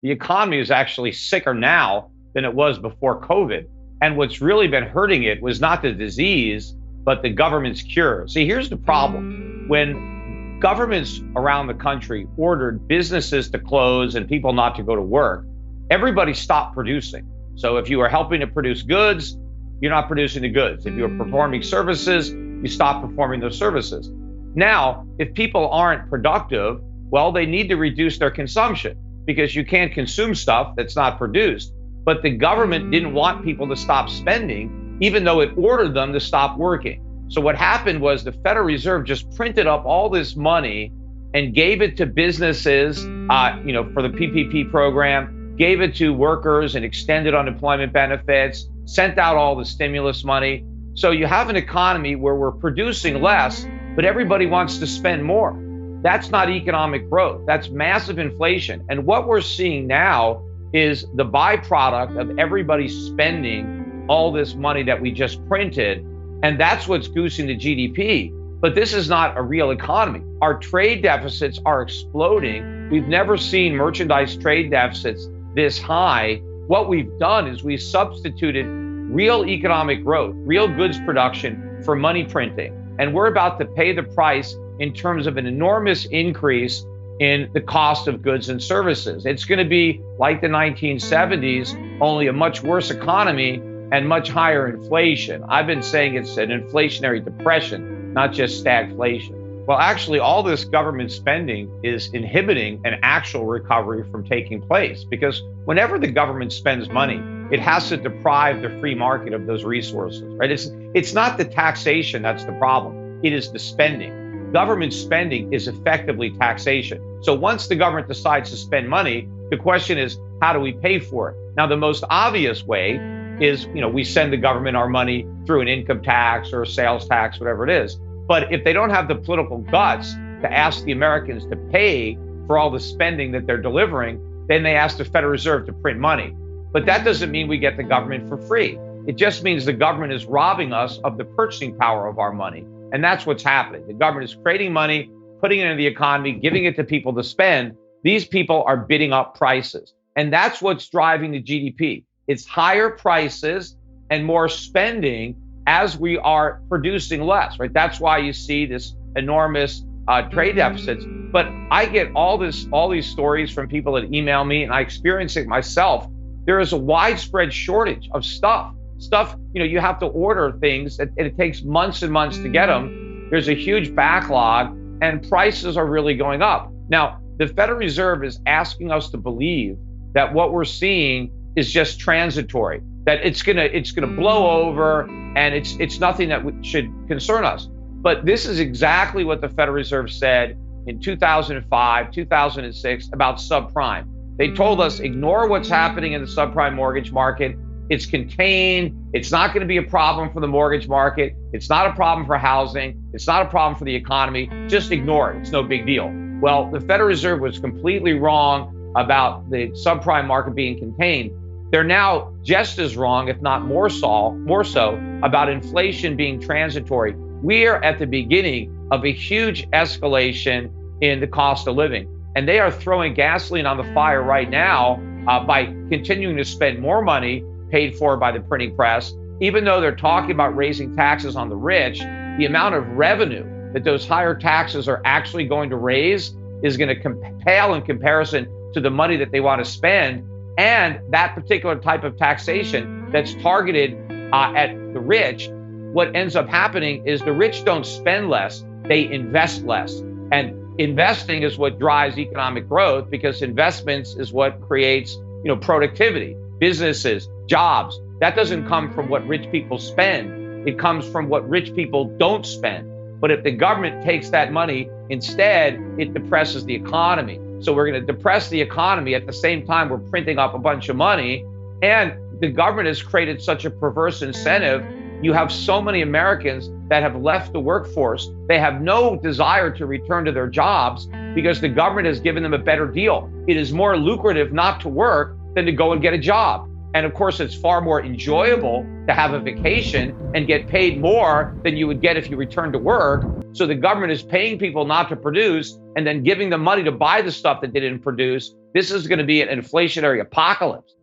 The economy is actually sicker now than it was before COVID. And what's really been hurting it was not the disease, but the government's cure. See, here's the problem. When governments around the country ordered businesses to close and people not to go to work, everybody stopped producing. So if you were helping to produce goods, you're not producing the goods. If you're performing services, you stop performing those services. Now, if people aren't productive, well, they need to reduce their consumption because you can't consume stuff that's not produced. But the government didn't want people to stop spending, even though it ordered them to stop working. So what happened was the Federal Reserve just printed up all this money and gave it to businesses, for the PPP program, gave it to workers and extended unemployment benefits, sent out all the stimulus money. So you have an economy where we're producing less, but everybody wants to spend more. That's not economic growth. That's massive inflation. And what we're seeing now is the byproduct of everybody spending all this money that we just printed. And that's what's goosing the GDP. But this is not a real economy. Our trade deficits are exploding. We've never seen merchandise trade deficits this high. What we've done is we substituted real economic growth, real goods production for money printing. And we're about to pay the price in terms of an enormous increase in the cost of goods and services. It's going to be like the 1970s, only a much worse economy and much higher inflation. I've been saying it's an inflationary depression, not just stagflation. Well, actually, all this government spending is inhibiting an actual recovery from taking place, because whenever the government spends money, it has to deprive the free market of those resources, right? It's not the taxation that's the problem. It is the spending. Government spending is effectively taxation. So once the government decides to spend money, the question is, how do we pay for it? Now, the most obvious way is, we send the government our money through an income tax or a sales tax, whatever it is. But if they don't have the political guts to ask the Americans to pay for all the spending that they're delivering, then they ask the Federal Reserve to print money. But that doesn't mean we get the government for free. It just means the government is robbing us of the purchasing power of our money. And that's what's happening. The government is creating money, putting it into the economy, giving it to people to spend. These people are bidding up prices. And that's what's driving the GDP. It's higher prices and more spending as we are producing less, right? That's why you see this enormous trade deficits. But I get all these stories from people that email me, and I experience it myself. There is a widespread shortage of stuff, you have to order things and it takes months and months to get them. There's a huge backlog and prices are really going up. Now, the Federal Reserve is asking us to believe that what we're seeing is just transitory, that it's gonna blow over and it's nothing that should concern us. But this is exactly what the Federal Reserve said in 2005, 2006 about subprime. They told us, ignore what's happening in the subprime mortgage market. It's contained. It's not going to be a problem for the mortgage market. It's not a problem for housing. It's not a problem for the economy. Just ignore it. It's no big deal. Well, the Federal Reserve was completely wrong about the subprime market being contained. They're now just as wrong, if not more so, about inflation being transitory. We are at the beginning of a huge escalation in the cost of living. And they are throwing gasoline on the fire right now by continuing to spend more money paid for by the printing press. Even though they're talking about raising taxes on the rich, the amount of revenue that those higher taxes are actually going to raise is going to pale in comparison to the money that they want to spend. And that particular type of taxation that's targeted at the rich, what ends up happening is the rich don't spend less, they invest less. And investing is what drives economic growth, because investments is what creates, productivity, businesses, jobs. That doesn't come from what rich people spend. It comes from what rich people don't spend. But if the government takes that money, instead, it depresses the economy. So we're going to depress the economy at the same time we're printing up a bunch of money. And the government has created such a perverse incentive. You have so many Americans that have left the workforce. They have no desire to return to their jobs because the government has given them a better deal. It is more lucrative not to work than to go and get a job. And of course, it's far more enjoyable to have a vacation and get paid more than you would get if you returned to work. So the government is paying people not to produce and then giving them money to buy the stuff that they didn't produce. This is going to be an inflationary apocalypse.